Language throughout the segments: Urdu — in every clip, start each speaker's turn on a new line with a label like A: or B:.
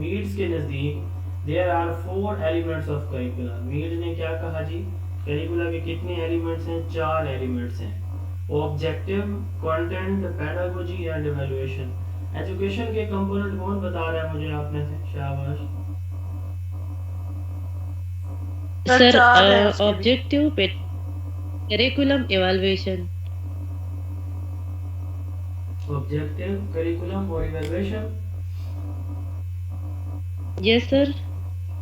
A: میڈس کے نزدیک there are 4 elements of curricula. Made نے کیا کہا جی؟ کریکولا کے کتنے ایلیمنٹس ہیں؟ 4 ایلیمنٹس ہیں. Objective, content, pedagogy and evaluation. Education کے کمپوننٹ کون بتا رہا ہے مجھے آپ میں سے؟ شاباش.
B: سر آبجیکٹیو، کریکولم، ایوالویشن.
A: آبجیکٹیو، کریکولم اور ایویلویشن.
B: یس سر.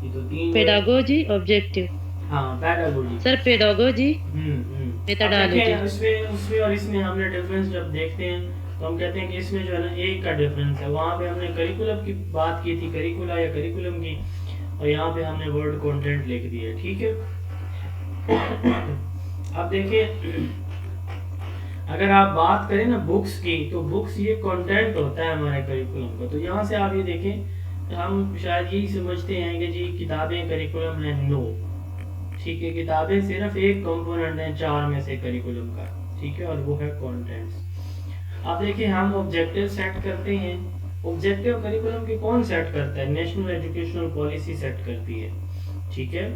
A: یہ تو 3 جو ہے.
B: Pedagogy, objective.
A: ہاں پیڈاگوجی.
B: سر پیڈاگوجی،
A: اب دیکھیں
B: میتھڈالوجی.
A: اس میں اور اس میں ہم نے ڈفرینس جب دیکھتے ہیں تو ہم کہتے ہیں کہ اس میں جو ہے نا ایک کا ڈفرینس ہے. وہاں پہ ہم نے کریکولم کی بات کی تھی، کریکولا یا کریکولم کی، اور یہاں پہ ہم نے ورڈ کنٹینٹ لکھ دیا. ٹھیک ہے. اب دیکھیں اگر آپ بات کریں نا بکس کی، تو بکس یہ کنٹینٹ ہوتا ہے ہمارے کریکولم کا. تو یہاں سے آپ یہ دیکھیں ہم شاید یہی سمجھتے ہیں کہ جی کتابیں کریکولم ہیں. نو. ٹھیک ہے، کتابیں صرف ایک کمپوننٹ ہیں 4 میں سے کریکولم کا. ٹھیک ہے، اور وہ ہے کنٹینٹس. اب دیکھیں ہم آبجیکٹیو سیٹ کرتے ہیں. آبجیکٹیو کریکولم کے کون سیٹ کرتا ہے؟ نیشنل ایجوکیشنل پالیسی سیٹ کرتی ہے. ٹھیک ہے،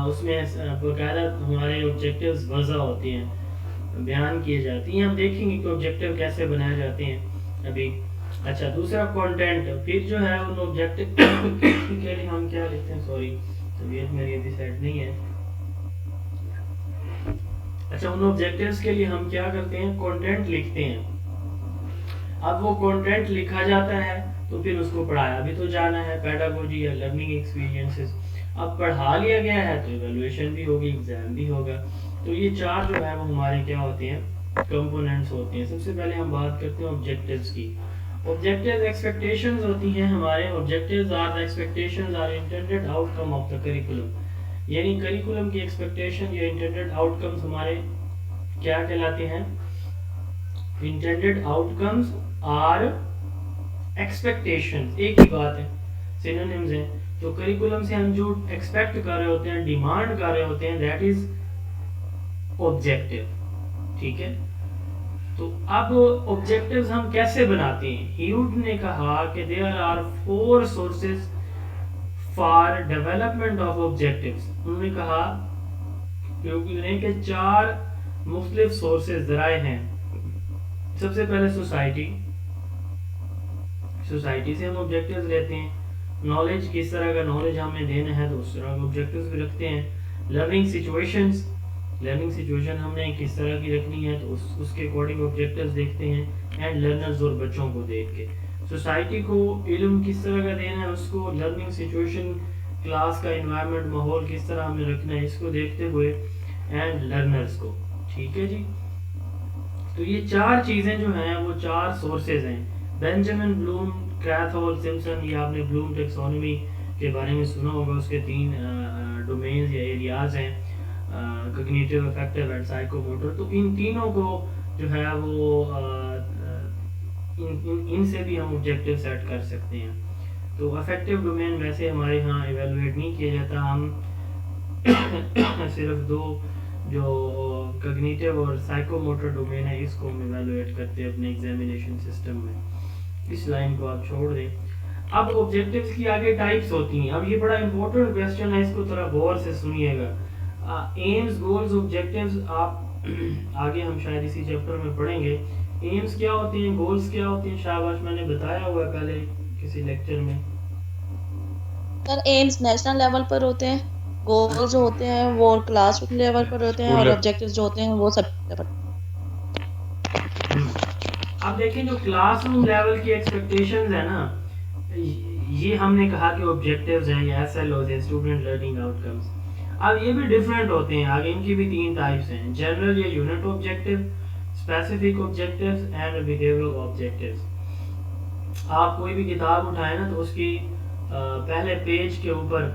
A: اس میں باقاعدہ ہمارے آبجیکٹیوز وضع ہوتے ہیں، بیان کیے جاتی ہیں. ہم دیکھیں گے کہ آبجیکٹیو کیسے بنائے جاتے ہیں ابھی. اچھا، دوسرا کنٹینٹ. پھر جو ہے ان آبجیکٹیو کے لیے ہم کیا لکھتے ہیں؟ سوری طبیعت میری ابھی سیٹ نہیں ہے. اچھا، ان آبجیکٹیوز کے لیے ہم کیا کرتے ہیں؟ کنٹینٹ لکھتے ہیں. اب وہ کنٹینٹ لکھا جاتا ہے تو پھر اس کو پڑھایا بھی تو جانا ہے، پیڈاگوجی یا لرننگ ایکسپیرینسز. اب پڑھا لیا گیا ہے تو ایویلویشن بھی ہوگی، ایگزام بھی ہوگا. تو یہ 4 جو ہے وہ ہمارے کیا ہوتے ہیں؟ کمپوننٹس ہوتے ہیں. سب سے پہلے ہم بات کرتے ہیں آبجیکٹیوز کی. آبجیکٹیوز ایکسپیکٹیشنز ہوتی ہیں ہمارے. Objectives are the expectations are intended outcome of the curriculum. یعنی کریکولم کی ایکسپیکٹیشن یا انٹینڈڈ آؤٹ کمز ہمارے کیا کہلاتے ہیں؟ Intended outcomes are expectations. ایک ہی بات ہے، سینونیمز ہیں. تو کریکولم سے ہم جو ایکسپیکٹ کر رہے ہوتے ہیں، ڈیمانڈ کر رہے ہوتے ہیں، دیٹ از آبجیکٹیو. ٹھیک ہے. تو اب آبجیکٹیوز ہم کیسے بناتے ہیں؟ ہیوڈ نے کہا کہ there are 4 sources for development of objectives. انہوں نے کہا کہ 4 مختلف سورسز ذرائع ہیں. سب سے پہلے سوسائٹی سے ہم آبجیکٹیوز لیتے ہیں. نالج، کس طرح کا نالج ہمیں دینا ہے تو اس طرح کے آبجیکٹیوز بھی رکھتے ہیں. لرننگ سچویشن ہم نے کس طرح کی رکھنی ہے تو اس کے اکارڈنگ آبجیکٹیوز دیکھتے ہیں. اینڈ لرنرز اور بچوں کو دیکھ کے سوسائٹی کو علم کس طرح کا دینا ہے، اس کو لرننگ سچویشن، کلاس کا انوائرمنٹ، ماحول کس طرح ہمیں رکھنا ہے، اس کو دیکھتے ہوئے اینڈ لرنرز کو. ٹھیک ہے جی. تو یہ 4 چیزیں جو ہیں وہ 4 سورسز ہیں. بینجامن بلوم، کریتھول، سمپسن، یہ آپ نے بلوم ٹیکسونومی کے بارے میں سنا ہوگا. اس کے 3 ڈومینز یا ایریاز ہیں، cognitive, effective and psycho motor. تو ان تینوں کو جو ہے وہ ان سے بھی ہم آبجیکٹیو سیٹ کر سکتے ہیں. تو افیکٹو ڈومین ویسے ہمارے ہاں ایویلویٹ نہیں کیا جاتا. ہم صرف 2 جو کوگنیٹو اور سائیکو موٹر ڈومین ہے اس کو ہم ایویلویٹ کرتے ہیں اپنے ایگزامینیشن سسٹم میں. اس لائن کو آپ چھوڑ دیں. اب آبجیکٹیوز کی آگے ٹائپس ہوتی ہیں. اب یہ بڑا امپورٹنٹ کویسچن ہے، اس کو ذرا غور سے سنیے گا. ایمز، گولز، آبجیکٹیوز آپ آگے ہم شاید اسی چیپٹر میں پڑھیں گے. ایمز کیا ہوتے ہیں، گولز کیا ہوتے ہیں؟ شاباش، میں نے بتایا ہوا ہے پہلے کسی لیکچر میں.
C: سر ایمز نیشنل لیول پر ہوتے ہیں، گول جو ہوتے ہیں وہ کلاس روم لیول پر ہوتے ہیں، اور آبجیکٹیوز جو ہوتے ہیں وہ سب لیول.
A: اب دیکھیں جو کلاس روم لیول کی ایکسپیکٹیشنز ہیں نا، یہ ہم نے کہا کہ آبجیکٹیوز ہیں یا ایس ایل اوز ہیں، اسٹوڈنٹ لرننگ آؤٹ کمز. اب یہ بھی ڈفرینٹ ہوتے ہیں. آگے ان کی بھی 3 ٹائپس ہیں: جنرل یا unit objective, specific objectives and behavioural objectives. آپ کوئی بھی کتاب اٹھائیں نا تو اس کی پہلے پیج کے اوپر،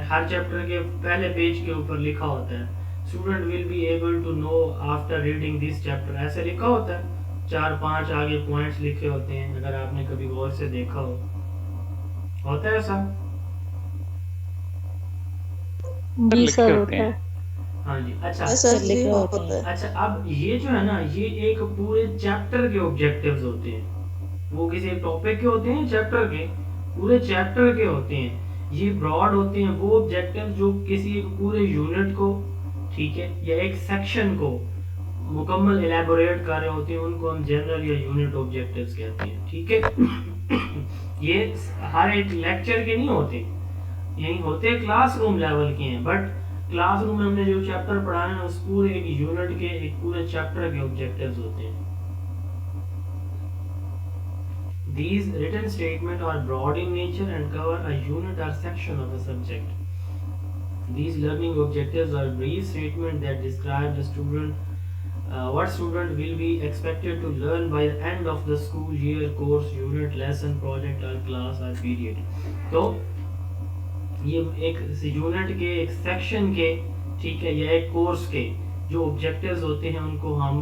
A: ہر چیپٹر کے پہلے پیج کے اوپر لکھا ہوتا ہے student will be able to know after reading this chapter. ایسے لکھا ہوتا ہے، 4-5 آگے پوائنٹس لکھے ہوتے ہیں. اگر آپ نے کبھی غور سے دیکھا ہو، ہوتا ہے ایسا؟
C: جی سر ہوتا ہے.
A: ہاں جی. اچھا
C: سر لکھا ہوتا ہے.
A: اچھا، اب یہ جو ہے نا، یہ ایک پورے چیپٹر کے آبجیکٹیوز ہوتے ہیں. وہ کسی ایک ٹاپک کے ہوتے ہیں, چیپٹر کے, پورے چیپٹر کے ہوتے ہیں. یہ براڈ ہوتے ہیں وہ آبجیکٹیو جو کسی ایک پورے یونٹ کو, ٹھیک ہے, یا ایک سیکشن کو مکمل الیبوریٹ کر رہے ہوتے ہیں, ان کو ہم جنرل یا یونٹ آبجیکٹیوز کہتے ہیں. ٹھیک ہے, یہ ہر ایک لیکچر کے نہیں ہوتے, یعنی ہوتے کلاس روم لیول کے ہیں, بٹ کلاس روم میں ہم نے جو چیپٹر پڑھا ہے اس پورے ایک یونٹ کے, ایک پورے چیپٹر کے آبجیکٹیوز ہوتے ہیں. These written statements are broad in nature and cover a unit or section of a subject. These learning objectives are brief statements that describe the student, what student will be expected to learn by the end of the school year, course, unit, lesson, project or class or period. تو یہ ایک یونٹ کے, ایک سیکشن کے, ٹھیک ہے, یا ایک کورس کے جو آبجیکٹیوز ہوتے ہیں ان کو ہم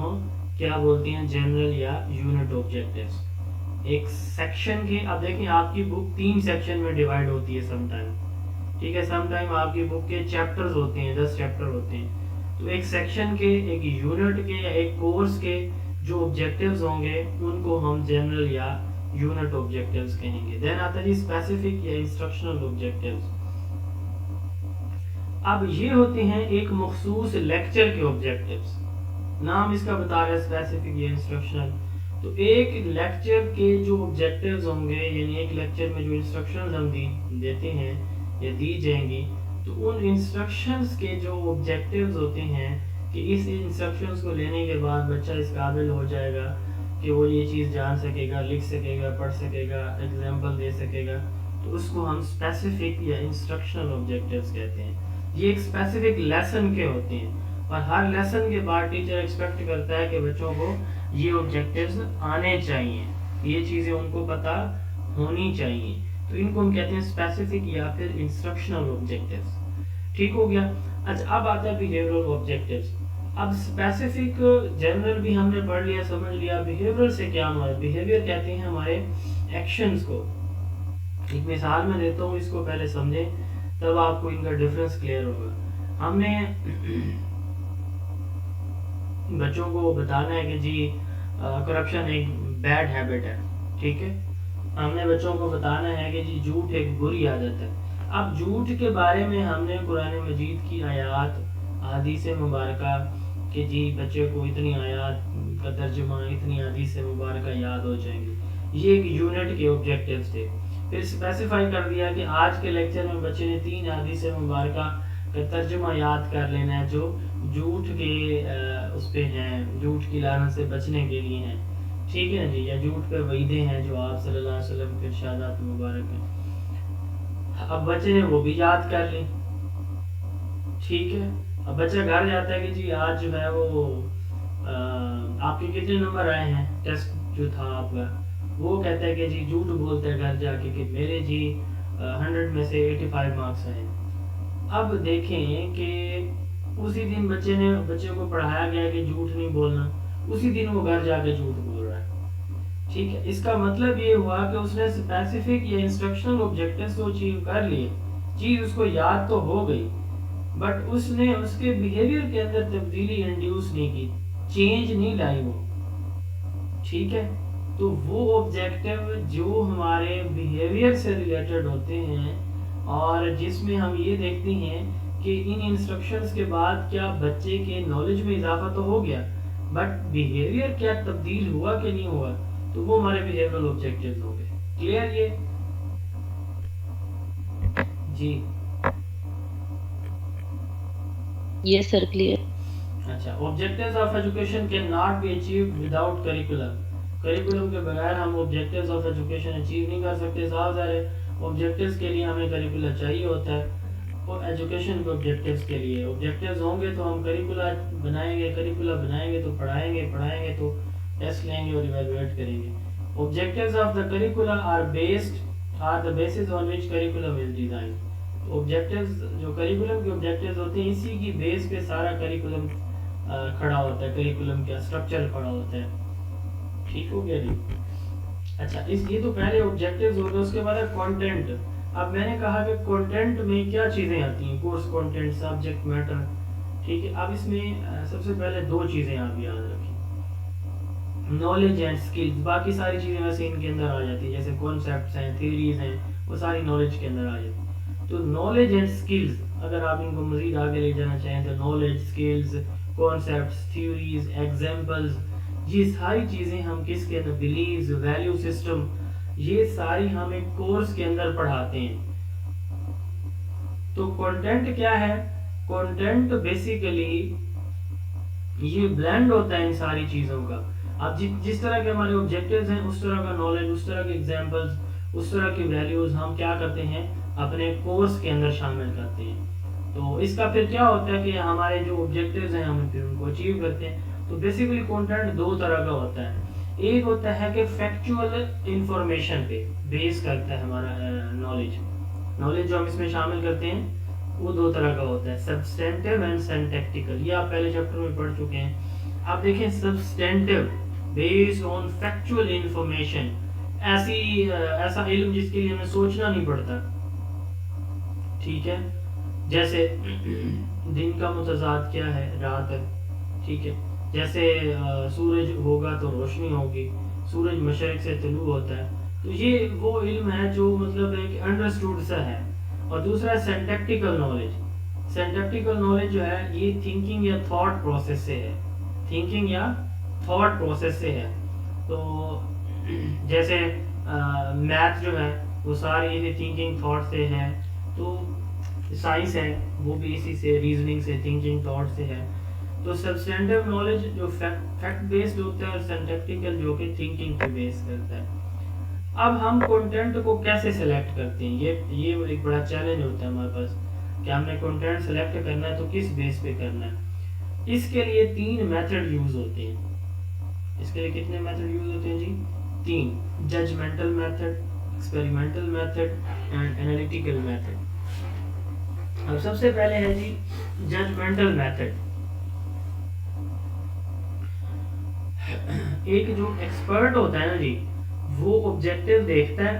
A: کیا بولتے ہیں, جنرل یا یونٹ آبجیکٹیوز. ایک سیکشن کے, اب دیکھیں آپ کی بک 3 سیکشن میں ڈیوائیڈ ہوتی ہے سم ٹائم, ٹھیک ہے, سم ٹائم آپ کی بک کے چیپٹرز ہوتے ہیں, 10 چیپٹر ہوتے ہیں. تو ایک سیکشن کے, ایک یونٹ کے یا ایک کورس کے جو آبجیکٹیوز ہوں گے ان کو ہم جنرل یا یونٹ آبجیکٹیوز کہیں گے. دین آتا ہے جی اسپیسیفک یا انسٹرکشنل آبجیکٹیوز. اب یہ ہوتے ہیں ایک مخصوص لیکچر کے آبجیکٹیوز, نام اس کا بتا رہا ہے اسپیسیفک یا انسٹرکشنل. تو ایک لیکچر کے جو آبجیکٹیوز ہوں گے, یعنی ایک لیکچر میں جو انسٹرکشنز ہم دیتے ہیں یا دی جائیں گی, تو ان انسٹرکشنز کے جو آبجیکٹیوز ہوتے ہیں کہ اس انسٹرکشنز کو لینے کے بعد بچہ اس قابل ہو جائے گا کہ وہ یہ چیز جان سکے گا, لکھ سکے گا, پڑھ سکے گا, ایگزامپل دے سکے گا, تو اس کو ہم اسپیسیفک یا انسٹرکشنل آبجیکٹیوز کہتے ہیں. یہ ایک اسپیسیفک لیسن کے ہوتے ہیں, اور ہر لیسن کے بعد ٹیچر ایکسپیکٹ کرتا ہے کہ بچوں کو یہ آبجیکٹیوز آنے چاہیے, یہ چیزیں ان کو پتہ ہونی چاہیے. تو ان کو ہم کہتے ہیں اسپیسیفک یا پھر انسٹرکشنل آبجیکٹیوز. ٹھیک ہو گیا. اچھا, اب آتا ہے بیہیورل آبجیکٹیوز. اب اسپیسیفک جنرل بھی ہم نے پڑھ لیا, سمجھ لیا. بیہیورل سے کیا ہمارا بیہیویئر کہتے ہیں ہمارے ایکشنز کو. ایک مثال میں دیتا ہوں, اس کو پہلے سمجھیں تب آپ کو ان کا ڈفرینس کلیئر ہوگا. ہم نے بچوں کو بتانا ہے کہ جی کرپشن ایک بیڈ ہیبٹ ہے, ٹھیک ہے. ہم نے بچوں کو بتانا ہے کہ جی جھوٹ ایک بری عادت ہے. اب جھوٹ کے بارے میں ہم نے قرآن مجید کی آیات, احادیث مبارکہ کہ جی بچے کو اتنی آیات کا ترجمہ, اتنی احادیث مبارکہ یاد ہو جائیں گی. یہ ایک یونٹ کے آبجیکٹیوز تھے. پھر اسپیسیفائی کر دیا کہ آج کے لیکچر میں بچے نے 3 احادیث مبارکہ کا ترجمہ یاد کر لینا ہے جو جھوٹ کے اس پہ ہیں, جھوٹ کی لعنت سے بچنے کے لیے ہیں, ٹھیک ہے جی, یا جھوٹ پہ وعیدیں ہیں جو آپ صلی اللہ علیہ وسلم کے ارشادات مبارک ہیں. اب بچے نے وہ بھی یاد کر لی, ٹھیک ہے. اب بچہ گھر جاتا ہے کہ جی آج جو ہے وہ آپ کے کتنے نمبر آئے ہیں ٹیسٹ جو تھا آپ کا, وہ کہتا ہے کہ جی جھوٹ بولتا ہے گھر جا کے کہ میرے جی 100 میں سے 85 مارکس آئے. اب دیکھیں کہ اسی دن بچے کو پڑھایا گیا کہ جھوٹ نہیں بولنا, اسی دن وہ گھر جا کے جھوٹ بول رہا ہے, ٹھیک ہے. اس کا مطلب یہ ہوا کہ اس نے اسپیسیفک یا انسٹرکشنل آبجیکٹیوز کو اچیو کر لیے, چیز اس کو یاد تو ہو گئی, بٹ اس نے اس کے بیہیویئر کے اندر تبدیلی انڈیوس نہیں کی, چینج نہیں لائی وہ, ٹھیک ہے. تو وہ آبجیکٹیو جو ہمارے بیہیویئر سے ریلیٹڈ ہوتے ہیں اور جس میں ہم یہ دیکھتے ہیں کہ ان انسٹرکشنز کے بعد کیا بچے کے نالج میں اضافہ تو ہو گیا, بٹ بیہیویئر کیا تبدیل ہوا کہ نہیں ہوا, تو وہ ہمارے بیہیویئرل آبجیکٹیوز ہو گئے. کلیئر یہ جی؟
B: Yes sir, clear.
A: اچھا, objectives of education can not be achieved without curriculum. Curriculum کے بغیر ہم آبجیکٹیوز آف ایجوکیشن اچیو نہیں کر سکتے. صاف ظاہر ہے آبجیکٹیوز کے لیے ہمیں کریکولم چاہیے ہوتا ہے, اور ایجوکیشن کے آبجیکٹیوز کے لیے آبجیکٹیوز ہوں گے تو ہم کریکولم بنائیں گے تو پڑھائیں گے تو ٹیسٹ لیں گے اور ایویلویٹ کریں گے. Objectives of the curriculum are the basis on which curriculum is designed. Objectives جو کریکولم کے آبجیکٹیوز ہوتے ہیں اسی کی بیس پہ سارا کریکولم کھڑا ہوتا ہے, کریکولم کا اسٹرکچر کھڑا ہوتا ہے. ٹھیک ہو گیا جی؟ اچھا, یہ تو پہلے آبجیکٹیوز ہوتے ہیں. اس کے بعد ہے کنٹینٹ. اب میں نے کہا کہ کنٹینٹ میں کیا چیزیں آتی ہیں, کورس کنٹینٹ, سبجیکٹ میٹر, ٹھیک ہے. اب اس میں سب سے پہلے 2 چیزیں آپ یاد رکھیں. نالج اینڈ اسکلز، باقی ساری چیزیں ویسے ان کے اندر آ جاتی ہیں، جیسے کانسیپٹس ہیں، تھیوریز ہیں، وہ ساری نالج کے اندر آ جاتی ہیں. تو نالج اینڈ اسکلز اگر آپ ان کو مزید آگے لے جانا چاہیں تو knowledge, skills, concepts, theories, examples, یہ ساری چیزیں ہم کس کے اندر، بلیوز، ویلیو سسٹم، یہ ساری ہم ایک کورس کے اندر پڑھاتے ہیں. تو کنٹینٹ کیا ہے؟ کنٹینٹ بیسیکلی یہ بلینڈ ہوتا ہے ان ساری چیزوں کا. اب جس طرح کے ہمارے آبجیکٹیوز ہیں، اس طرح کا نالج، اس طرح کے ایگزامپلز، اس طرح کی ویلیوز ہم کیا کرتے ہیں اپنے کورس کے اندر شامل کرتے ہیں. تو اس کا پھر کیا ہوتا ہے کہ ہمارے جو آبجیکٹیوز ہیں ہم پھر ان کو اچیو کرتے ہیں. تو بیسیکلی کنٹینٹ دو طرح کا ہوتا ہے. ایک ہوتا ہے کہ فیکچوئل انفارمیشن پہ بیس کرتا ہے ہمارا نالج جو ہم اس میں شامل کرتے ہیں وہ دو طرح کا ہوتا ہے، سبسٹینٹیو اینڈ سینٹیکٹیکل. یہ آپ پہلے چیپٹر میں پڑھ چکے ہیں. آپ دیکھیں substantive based on factual information, ایسا علم جس کے لیے ہمیں سوچنا نہیں پڑتا. ٹھیک ہے، جیسے دن کا متضاد کیا ہے، رات ہے. ٹھیک ہے، جیسے سورج ہوگا تو روشنی ہوگی، سورج مشرق سے طلوع ہوتا ہے. تو یہ وہ علم ہے جو مطلب ایک انڈرسٹوڈ سا ہے. اور دوسرا سینٹیکٹیکل نالج. سینٹیکٹیکل نالج جو ہے یہ تھنکنگ یا تھاٹ پروسیس سے ہے، تھنکنگ یا تھاٹ پروسیس سے ہے. تو جیسے میتھ جو ہے وہ ساری یہ تھنکنگ تھاٹ سے ہے. تو سائنس ہے وہ بھی اسی سے، ریزننگ سے، تھنکنگ تھاٹ سے ہے. تو سبسٹینٹیو نالج جو فیکٹ بیسڈ ہوتا ہے اور سینٹیکٹیکل جو کہ تھنکنگ پہ بیس کرتا ہے. اب ہم کنٹینٹ کو کیسے سلیکٹ کرتے ہیں، یہ ایک بڑا چیلنج ہوتا ہے ہمارے پاس کہ ہم نے کنٹینٹ سلیکٹ کرنا ہے تو کس بیس پہ کرنا ہے. اس کے لیے 3 میتھڈ یوز ہوتے ہیں. اس کے لیے کتنے میتھڈ یوز ہوتے ہیں جی؟ 3. Judgmental method, experimental method and analytical method. اب سب سے پہلے ہے جی ججمنٹل میتھڈ. ایک جو ایکسپرٹ ہوتا ہے نا جی، وہ آبجیکٹیو دیکھتا ہے.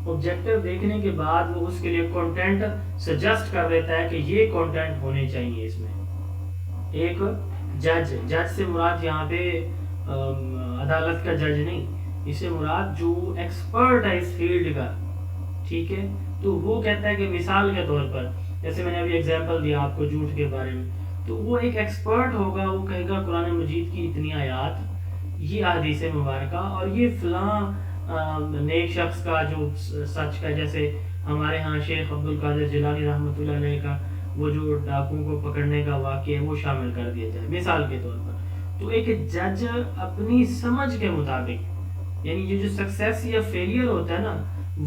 A: آبجیکٹیو دیکھنے کے بعد وہ اس کے لیے کنٹینٹ سجیسٹ کر دیتا ہے کہ یہ کنٹینٹ ہونے چاہیے اس میں. ایک جج سے مراد یہاں پہ عدالت کا جج نہیں، اس سے مراد جو ایکسپرٹ ہے اس فیلڈ کا. ٹھیک ہے، تو وہ کہتا ہے کہ مثال کے طور پر جیسے میں نے ابھی ایگزامپل دیا آپ کو جھوٹ کے بارے میں، تو وہ ایک ایکسپرٹ ہوگا، وہ کہے گا قرآن مجید کی اتنی آیات، یہ احادیث مبارکہ اور یہ فلاں نیک شخص کا جو سچ کا، جیسے ہمارے ہاں شیخ عبد القادر جیلانی رحمۃ اللہ علیہ کا وہ جو ڈاکوں کو پکڑنے کا واقعہ ہے وہ شامل کر دیا جائے مثال کے طور پر. تو ایک جج اپنی سمجھ کے مطابق، یعنی یہ جو سکسیس یا فیلئر ہوتا ہے نا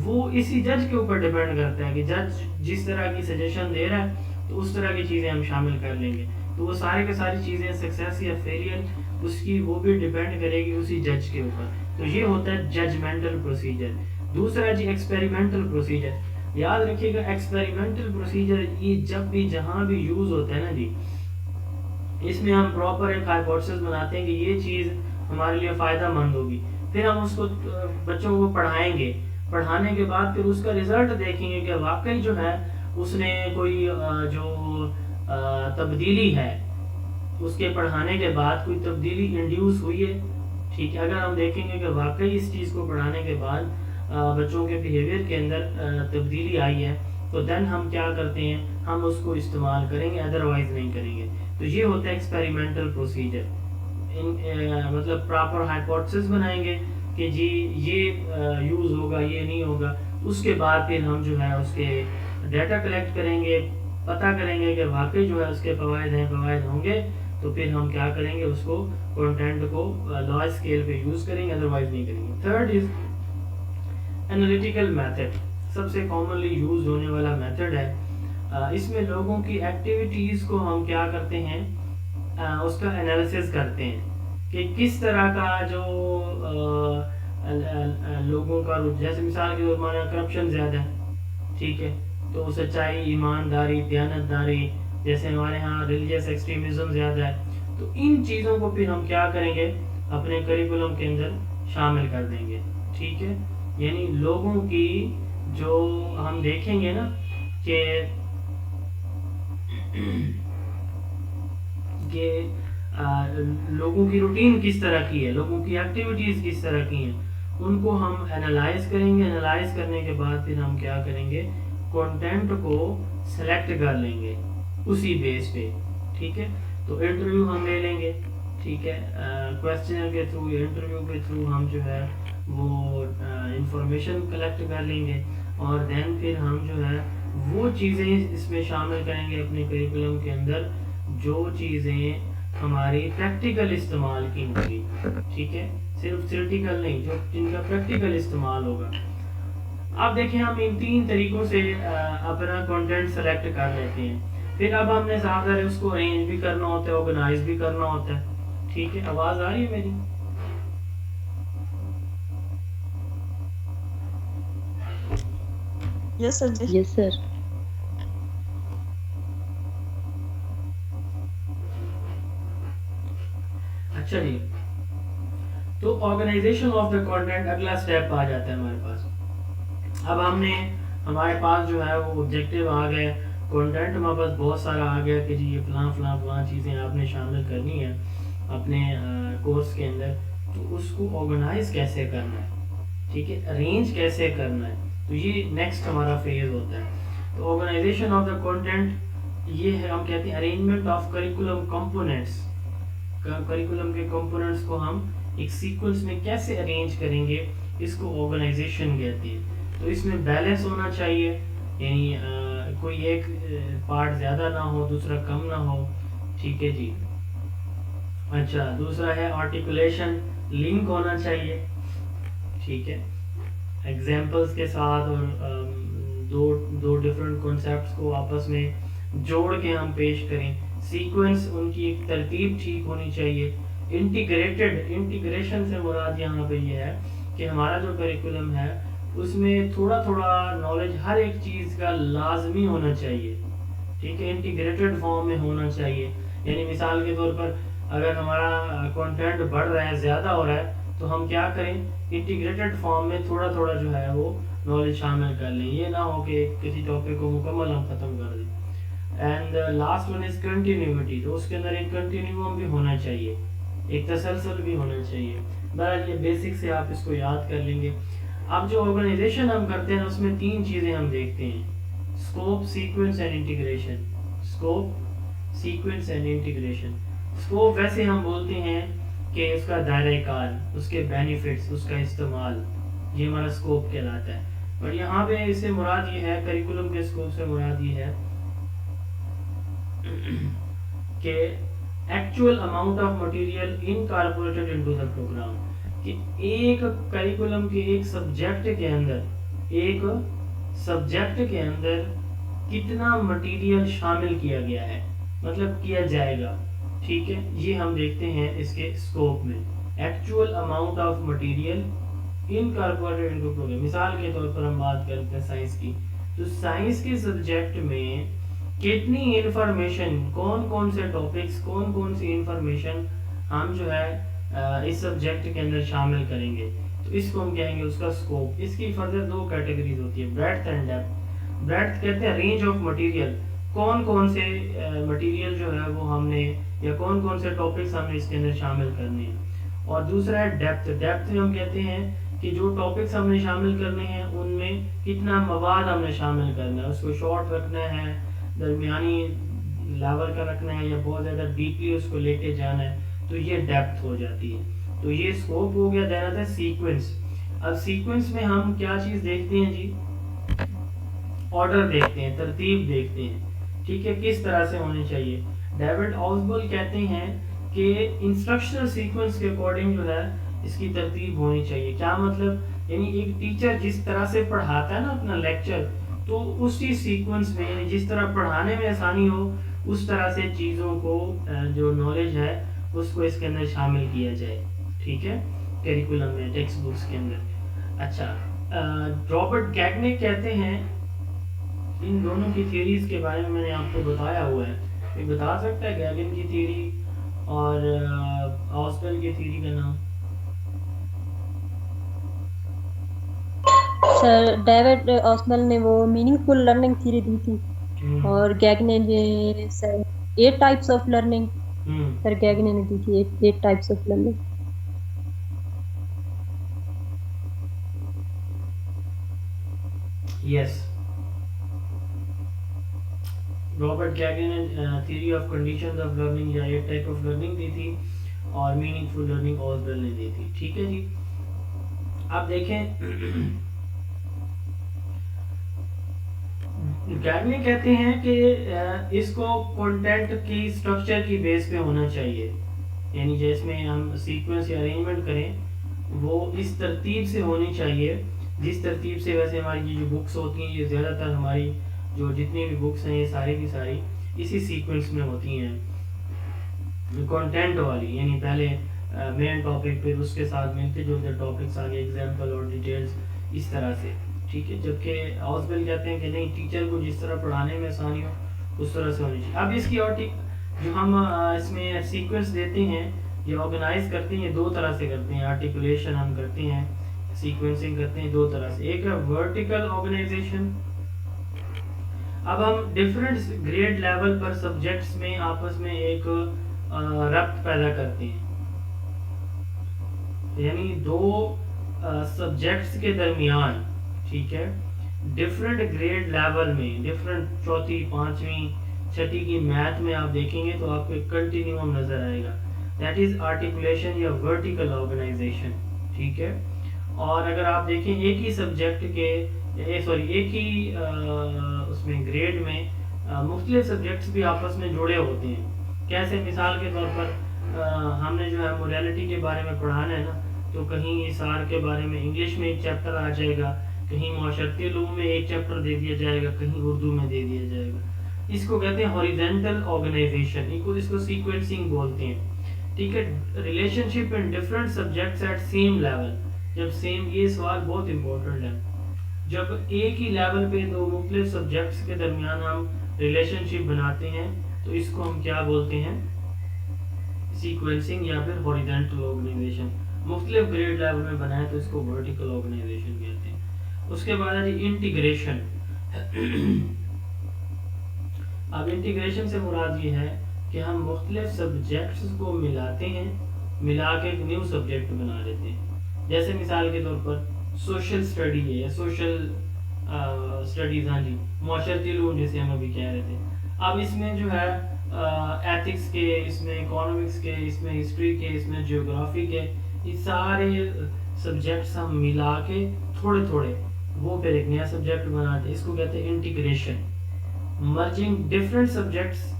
A: وہ اسی جج کے اوپر ڈیپینڈ کرتا ہے کہ جج جس طرح کی سجیشن دے رہا ہے تو اس طرح کی چیزیں ہم شامل کر لیں گے. تو وہ سارے کے ساری چیزیں سکسیس یا فیلئر اس کی وہ بھی ڈیپینڈ کرے گی اسی جج کے اوپر. تو یہ ہوتا ہے ججمنٹل پروسیجر. دوسرا جی ایکسپیریمنٹل پروسیجر. یاد رکھیے گا ایکسپیریمنٹل پروسیجر یہ جب بھی جہاں بھی یوز ہوتا ہے نا جی، اس میں ہم پراپر ایک ہائپوتھیسس بناتے ہیں کہ یہ چیز ہمارے لیے فائدہ مند ہوگی. پھر ہم اس کو بچوں کو پڑھائیں گے، پڑھانے کے بعد پھر اس کا رزلٹ دیکھیں گے کہ واقعی جو ہے اس نے کوئی جو تبدیلی ہے اس کے پڑھانے کے بعد کوئی تبدیلی انڈیوس ہوئی ہے. ٹھیک ہے، اگر ہم دیکھیں گے کہ واقعی اس چیز کو پڑھانے کے بعد بچوں کے بیہیویئر کے اندر تبدیلی آئی ہے تو دین ہم کیا کرتے ہیں، ہم اس کو استعمال کریں گے، ادروائز نہیں کریں گے. تو یہ ہوتا ہے ایکسپیریمنٹل پروسیجر. مطلب پراپر ہائپوتھیسس بنائیں گے کہ جی یہ یوز ہوگا، یہ نہیں ہوگا. اس کے بعد پھر ہم جو ہے اس کے ڈیٹا کلیکٹ کریں گے، پتہ کریں گے کہ واقعی جو ہے اس کے فوائد ہیں، فوائد ہوں گے تو پھر ہم کیا کریں گے، اس کو کنٹینٹ کو لارج اسکیل پہ یوز کریں گے، ادروائز نہیں کریں گے. Third is analytical method. سب سے کامنلی یوز ہونے والا میتھڈ ہے. اس میں لوگوں کی ایکٹیویٹیز کو ہم کیا کرتے ہیں، اس کا انالیسس کرتے ہیں کہ کس طرح کا جو لوگوں کا جیسے مثال کے طور پر ہمارا کرپشن زیادہ ہے. ٹھیک ہے، تو سچائی، ایمانداری، دیانتداری، جیسے ہمارے ہاں ریلیجیس ایکسٹریمزم زیادہ ہے. تو ان چیزوں کو پھر ہم کیا کریں گے، اپنے کریکولم کے اندر شامل کر دیں گے. ٹھیک ہے، یعنی لوگوں کی جو ہم دیکھیں گے نا کہ لوگوں کی روٹین کس طرح کی ہے, لوگوں کی ایکٹیویٹیز کس طرح کی ہیں, ان کو ہم انالائز کریں گے. انالائز کرنے کے بعد پھر ہم کیا کریں گے, کنٹینٹ کو سلیکٹ کر لیں گے اسی بیس پہ. ٹھیک ہے, تو انٹرویو ہم لے لیں گے. ٹھیک ہے, کویسچنر کے تھرو یا انٹرویو کے تھرو ہم جو ہے وہ انفارمیشن کلیکٹ کر لیں گے, اور دین پھر ہم جو ہے وہ چیزیں اس میں شامل کریں گے اپنے کریکولم کے اندر جو چیزیں ہماری پریکٹیکل استعمال کی ہوں گی. ٹھیک ہے, صرف تھیوریٹیکل نہیں, جو جن کا پریکٹیکل استعمال ہوگا. اب دیکھیں ہم ان 3 طریقوں سے اپنا کنٹینٹ سلیکٹ کر لیتے ہیں. پھر اب ہم نے ساتھ ساتھ اس کو ارینج بھی کرنا ہوتا ہے, آرگنائز بھی کرنا ہوتا ہے. ٹھیک ہے, آواز آ رہی ہے میری؟
C: یس سر جی.
B: یس سر.
A: اچھا جی, تو آرگنائزیشن آف دا کنٹینٹ اگلا اسٹیپ آ جاتا ہے ہمارے پاس. اب ہم نے ہمارے پاس جو ہے وہ آبجیکٹیو آ گئے, کنٹینٹ ہمارے پاس بہت سارا آ گیا کہ جی یہ فلاں فلاں فلاں چیزیں آپ نے شامل کرنی ہے اپنے کورس کے اندر. تو اس کو آرگنائز کیسے کرنا ہے, ٹھیک ہے, ارینج کیسے کرنا ہے, تو یہ نیکسٹ ہمارا فیز ہوتا ہے. تو آرگنائزیشن آف دا کنٹینٹ یہ ہے, ہم کہتے ہیں arrangement of curriculum components. Curriculum کے کمپوننٹس کو ہم ایک سیکوینس میں کیسے ارینج کریں گے, اس کو آرگنائزیشن کہتے ہیں. تو اس میں بیلنس ہونا چاہیے, یعنی کوئی ایک پارٹ زیادہ نہ ہو, دوسرا کم نہ ہو. ٹھیک ہے جی. اچھا, دوسرا ہے آرٹیکولیشن, لنک ہونا چاہیے. ٹھیک ہے, ایگزامپلس کے ساتھ, اور دو ڈفرینٹ کنسیپٹس کو آپس میں جوڑ کے ہم پیش کریں. سیکوینس, ان کی ایک ترتیب ٹھیک ہونی چاہیے. انٹیگریٹڈ, انٹیگریشن سے مراد یہاں پہ یہ ہے کہ ہمارا جو کریکولم ہے اس میں تھوڑا تھوڑا نالج ہر ایک چیز کا لازمی ہونا چاہیے. ٹھیک ہے, انٹیگریٹڈ فارم میں ہونا چاہیے. یعنی مثال کے طور پر اگر ہمارا کنٹینٹ بڑھ رہا ہے, زیادہ ہو رہا ہے, تو ہم کیا کریں, انٹیگریٹڈ فارم میں تھوڑا تھوڑا جو ہے وہ نالج شامل کر لیں. یہ نہ ہو کہ کسی ٹاپک کو مکمل ہم ختم کر دیں. And last one is continuity, تو اس کے اندر ایک کنٹینیوم بھی ہونا چاہیے, ایک تسلسل بھی ہونا چاہیے. بہرحال یہ بیسک سے آپ اس کو یاد کر لیں گے. اب جو آرگنائزیشن ہم کرتے ہیں اس میں 3 چیزیں ہم دیکھتے ہیں, scope, sequence and integration. Scope, sequence and integration. Scope ویسے ہم بولتے ہیں کہ اس کا دائرہ کار, اس کے بینیفٹس, اس کا استعمال, یہ ہمارا اسکوپ کہلاتا ہے. اور یہاں پہ اس سے مراد یہ ہے, کریکولم کے اسکوپ سے مراد یہ ہے کہ actual amount of material incorporated into the programme, کہ ایک کریکولم کے ایک سبجیکٹ کے اندر کتنا مٹیریل شامل کیا گیا ہے, مطلب کیا جائے گا. ٹھیک ہے, یہ ہم دیکھتے ہیں اس کے اسکوپ میں, actual amount of material incorporated into programme. مثال کے طور پر ہم بات کرتے ہیں سائنس کی, تو سائنس کے سبجیکٹ میں کتنی انفارمیشن, کون کون سے ٹاپکس, کون کون سی انفارمیشن ہم جو ہے اس سبجیکٹ کے اندر شامل کریں گے, تو اس کو ہم کہیں گے اس کا اسکوپ. اس کی فردر 2 کیٹیگریز ہوتی ہے, بریڈتھ اینڈ ڈیپتھ. بریڈتھ کہتے ہیں رینج آف مٹیریل, کون کون سے مٹیریل جو ہے وہ ہم نے, یا کون کون سے ٹاپکس ہم نے اس کے اندر شامل کرنے ہیں. اور دوسرا ہے ڈیپتھ. ڈیپتھ میں ہم کہتے ہیں کہ جو ٹاپکس ہم نے شامل کرنے ہیں ان میں کتنا مواد ہم نے شامل کرنا ہے, اس کو شارٹ رکھنا ہے, درمیانی لیول کا رکھنا ہے, یا بہت زیادہ ڈیپلی اس کو لے کے جانا ہے, تو یہ ڈیپتھ ہو جاتی ہے. تو یہ اسکوپ ہو گیا. دین آتا ہے سیکوینس. اب سیکوینس میں ہم کیا چیز دیکھتے ہیں جی, آرڈر دیکھتے ہیں, ترتیب دیکھتے ہیں. ٹھیک ہے, کس طرح سے ہونی چاہیے. ڈیوڈ آؤسبل کہتے ہیں کہ انسٹرکشنل سیکوینس کے اکارڈنگ جو ہے اس کی ترتیب ہونی چاہیے. کیا مطلب, یعنی ایک ٹیچر جس طرح سے پڑھاتا ہے نا اپنا لیکچر, تو اسی سیکوینس میں, یعنی جس طرح پڑھانے میں آسانی ہو اس طرح سے چیزوں کو, جو نالج ہے اس کو اس کے اندر شامل کیا جائے. ٹھیک ہے, کریکولم میں, ٹیکسٹ بکس کے اندر. اچھا, رابرٹ گیگنک کہتے ہیں, ان دونوں کی تھیوریز کے بارے میں نے آپ کو بتایا ہوا ہے, یہ بتا سکتا ہے گیگن کی تھیوری اور آؤسبل کی تھیوری کا نام؟
D: سر ڈیوڈ آسمل نے وہ میننگ فل لرننگ تھیوری دی تھی, اور گیگ نے sir 8 types of learning, sir Gagne نے دی تھی 8 types of learning.
A: Yes Robert Gagne نے theory of conditions of learning یا 8 ٹائپ آف لرننگ دی تھی, اور میننگ فل لرننگ اوزبل نے دی تھی. ٹھیک ہے جی. اب دیکھیں گیگنے کہتے ہیں کہ اس کو کنٹینٹ کی اسٹرکچر کی بیس پہ ہونا چاہیے, یعنی جس میں ہم سیکوینس یا ارینجمنٹ کریں وہ اس ترتیب سے ہونی چاہیے جس ترتیب سے ویسے ہماری یہ جو بکس ہوتی ہیں, یہ زیادہ تر ہماری جو جتنی بھی بکس ہیں یہ ساری کی ساری اسی سیکوینس میں ہوتی ہیں کنٹینٹ والی, یعنی پہلے مین ٹاپک, پھر اس کے ساتھ ملتے جلتے ٹاپکس آگے ایگزامپل اور ڈیٹیلز اس طرح سے. ٹھیک ہے. جبکہ آؤزبل کہتے ہیں کہ نہیں, ٹیچر کو جس طرح پڑھانے میں آسانی ہو اس طرح سے ہونی چاہیے. اب اس کی اور جو ہم اس میں سیکوینس دیتے ہیں یہ آرگنائز کرتے ہیں, یہ دو طرح سے کرتے ہیں. آرٹیکولیشن ہم کرتے ہیں, سیکوینسنگ کرتے ہیں دو طرح سے. ایک ہے ورٹیکل آرگنائزیشن. اب ہم ڈفرینٹ گریڈ لیول پر سبجیکٹس میں آپس میں ایک ربط پیدا کرتے ہیں, یعنی دو سبجیکٹس کے درمیان, ٹھیک ہے, ڈفرینٹ گریڈ لیول میں, ڈفرینٹ چوتھی پانچویں چھٹی کی میتھ میں آپ دیکھیں گے تو آپ کو ایک کنٹینیوم نظر آئے گا. دیٹ از آرٹیکولیشن یا ورٹیکل آرگنائزیشن. ٹھیک ہے. اور اگر آپ دیکھیں ایک ہی سبجیکٹ کے ایک ہی اس میں گریڈ میں مختلف سبجیکٹس بھی آپس میں جڑے ہوتے ہیں. کیسے؟ مثال کے طور پر ہم نے جو ہے موریلٹی کے بارے میں پڑھانا ہے نا, تو کہیں اثار کے بارے میں انگلش میں ایک چیپٹر آ جائے گا, کہیں معاشرتی علوم میں ایک چیپٹر دے دیا جائے گا, کہیں اردو میں دے دیا جائے گا. اس کو کہتے ہیں ہاریزونٹل آرگنائزیشن, اس کو سیکوینسنگ بولتے ہیں. ٹھیک ہے. Relationship in different subjects at same level. جب سیم, یہ سوال بہت امپورٹنٹ ہے, جب ایک ہی لیول پہ دو مختلف سبجیکٹس کے درمیان ہم ریلیشن شپ بناتے ہیں تو اس کو ہم کیا بولتے ہیں؟ سیکوینسنگ یا پھر ہاریزونٹل آرگنائزیشن. مختلف گریڈ لیول میں بنائے تو اس کو ورٹیکل آرگنائزیشن کہتے ہیں. اس کے بعد ہے انٹیگریشن. اب انٹیگریشن سے مراد یہ ہے کہ ہم مختلف سبجیکٹس کو ملاتے ہیں, ملا کے ایک نیو سبجیکٹ بنا لیتے ہیں. جیسے مثال کے طور پر سوشل اسٹڈی ہے یا سوشل اسٹڈیز, ہاں جی, معاشرتی علوم جیسے ہم ابھی کہہ رہے تھے. اب اس میں جو ہے ایتھکس کے, اس میں اکانومکس کے, اس میں ہسٹری کے, اس میں جیوگرافی کے, یہ سارے سبجیکٹس ہم ملا کے تھوڑے تھوڑے وہ پھر ایک نیا سبجیکٹ بناتے ہیں. اس کو کہتے ہیں انٹیگریشن. مرجنگ ڈفرینٹ سبجیکٹس,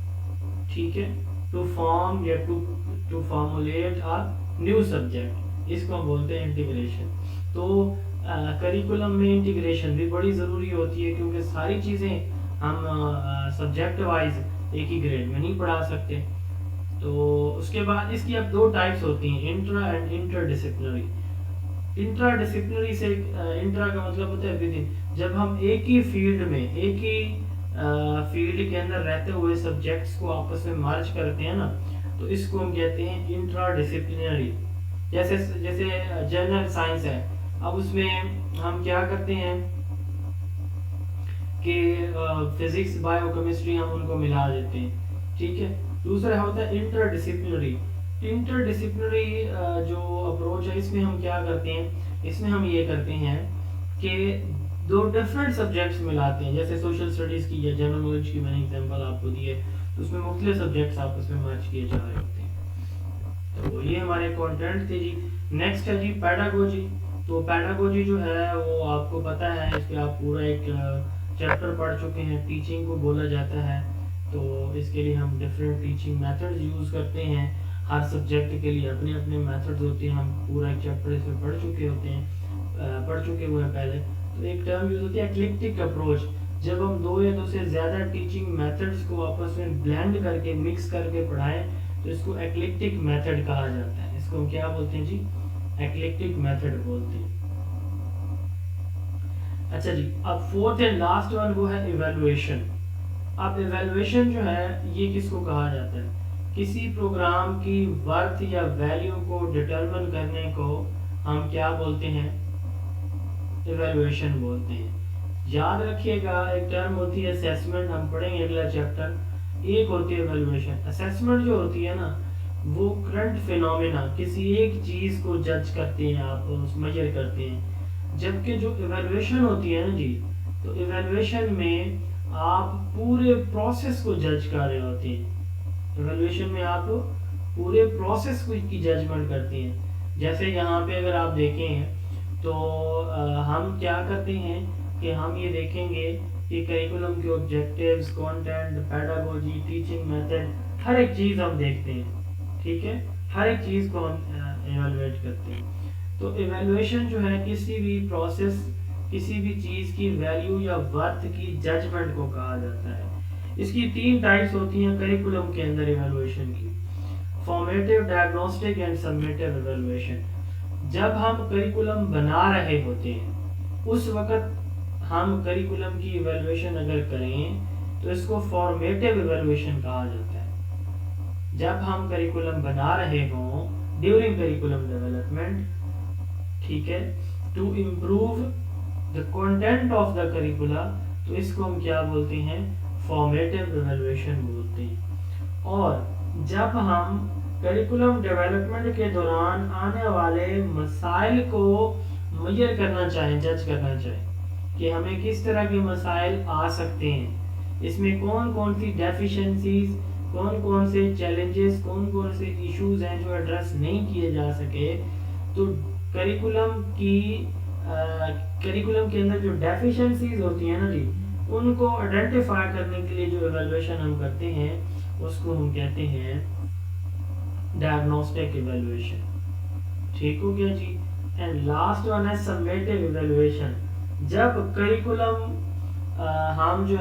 A: ٹھیک ہے, ٹو فارم یا to formulate a new subject, اس کو ہم بولتے ہیں انٹیگریشن. تو کریکولم میں انٹیگریشن بھی بڑی ضروری ہوتی ہے کیونکہ ساری چیزیں ہم سبجیکٹ وائز ایک ہی گریڈ میں نہیں پڑھا سکتے. تو اس کے بعد اس کی اب دو ٹائپس ہوتی ہیں, intra and interdisciplinary. Intradisciplinary سے انٹرا کا مطلب ہوتا ہے ود ان. جب ہم ایک ہی فیلڈ میں, ایک ہی فیلڈ کے اندر رہتے ہوئے سبجیکٹس کو آپس میں مرج کرتے ہیں نا, تو اس کو ہم کہتے ہیں انٹرا ڈسپلنری. جیسے جنرل سائنس ہے, اب اس میں ہم کیا کرتے ہیں کہ فزکس, بایو کیمسٹری ہم ان کو ملا دیتے ہیں. ٹھیک ہے. دوسرا ہوتا ہے انٹر ڈسپلنری. انٹر ڈسپلنری جو اپروچ ہے, اس میں ہم کیا کرتے ہیں, اس میں ہم یہ کرتے ہیں کہ دو ڈفرینٹ سبجیکٹس ملاتے ہیں. جیسے سوشل اسٹڈیز کی یا جنرل نالج کی میں نے ایگزامپل آپ کو دی ہے, تو اس میں مختلف سبجیکٹس آپس میں مرج کیے جا رہے ہوتے ہیں. تو یہ ہمارے کنٹینٹ تھے جی. نیکسٹ ہے جی پیڈاگوجی. تو پیڈاگوجی جو ہے وہ آپ کو پتہ ہے, اس پہ آپ پورا ایک چیپٹر پڑھ چکے ہیں. ٹیچنگ کو بولا جاتا ہے, تو اس کے لیے ہم ڈفرینٹ ٹیچنگ میتھڈز یوز کرتے ہیں. ہر سبجیکٹ کے لیے اپنے اپنے میتھڈز ہوتے ہیں. ہم پورا ایک چیپٹر اس میں پڑھ چکے ہوتے ہیں, پڑھ چکے ہوئے ہیں پہلے. تو ایک ٹرم یوز ہوتی ہے ایکلیکٹک اپروچ. جب ہم دو یا دو سے زیادہ ٹیچنگ میتھڈز کو آپس میں بلینڈ کر کے, مکس کر کے پڑھائیں تو اس کو ایکلیکٹک میتھڈ کہا جاتا ہے. اس کو ہم کیا بولتے ہیں جی؟ ایکلیکٹک میتھڈ بولتے ہیں. اچھا جی, اب فورتھ اینڈ لاسٹ ون وہ ہے ایویلویشن. اب ایویلویشن جو ہے یہ کس کو کہا جاتا ہے؟ کسی پروگرام کی ورتھ یا ویلیو کو ڈٹرمن کرنے کو ہم کیا بولتے ہیں؟ ایویلویشن بولتے ہیں. یاد رکھیے گا ایک ٹرم ہوتی ہے اسیسمنٹ, ہم پڑھیں گے اگلا چیپٹر. ایک ہوتی ہے ایویلویشن. اسیسمنٹ جو ہوتی ہے نا وہ کرنٹ فینومینا کسی ایک چیز کو جج کرتے ہیں, آپ میجر کرتے ہیں, جبکہ جو ایویلویشن ہوتی ہے نا جی, تو ایویلویشن میں آپ پورے پروسیس کو جج کر رہے ہوتے ہیں. ایویلویشن میں آپ پورے پروسیس کو کی ججمنٹ کرتے ہیں. جیسے یہاں پہ اگر آپ دیکھیں تو ہم کیا کرتے ہیں کہ ہم یہ دیکھیں گے کہ کریکولم کے objectives, content, pedagogy, teaching method, ہر ایک چیز ہم دیکھتے ہیں. ٹھیک ہے, ہر ایک چیز کو ہم ایویلویٹ کرتے ہیں. تو ایویلویشن جو ہے کسی بھی پروسیس, کسی بھی چیز کی ویلیو یا ورتھ کی ججمنٹ کو کہا جاتا ہے. اس کی 3 ٹائپس ہوتی ہیں کریکولم کے اندر ایویلویشن کی: فارمیٹیو, ڈائگنوسٹک اینڈ سمیٹیو ایویلویشن. جب ہم کریکولم بنا رہے ہوتے ہیں اس وقت ہم کریکولم کی ایویلویشن اگر کریں تو اس کو فارمیٹیو ایویلویشن کہا جاتا ہے. جب ہم کریکولم بنا رہے ہوں ڈیورنگ کریکولم ڈیولپمنٹ, ٹھیک ہے, to improve the content of the curricula, تو اس کو ہم کیا بولتے ہیں, فارمیٹیو ایویلویشن بولتے ہیں. اور جب ہم کریکولم ڈیولپمنٹ کے دوران آنے والے مسائل کو میجر کرنا چاہیں, جج کرنا چاہیں کہ ہمیں کس طرح کے مسائل آ سکتے ہیں, اس میں کون کون سی ڈیفیشنسیز, کون کون سے چیلنجز, کون کون سے ایشوز ہیں جو ایڈریس نہیں کیے جا سکے, تو کریکولم کے اندر جو ڈیفیشنسیز ہوتی ہیں نا جی, ان کو آئیڈینٹیفائی کرنے کے لیے جو ایویلویشن ہم کرتے ہیں اس کو ہم کہتے ہیں ڈائگنوسٹک ایویلویشن. ٹھیک ہو گیا جی. اینڈ لاسٹ ون ہے سمیٹیو ایویلویشن. جب کریکولم ہم جو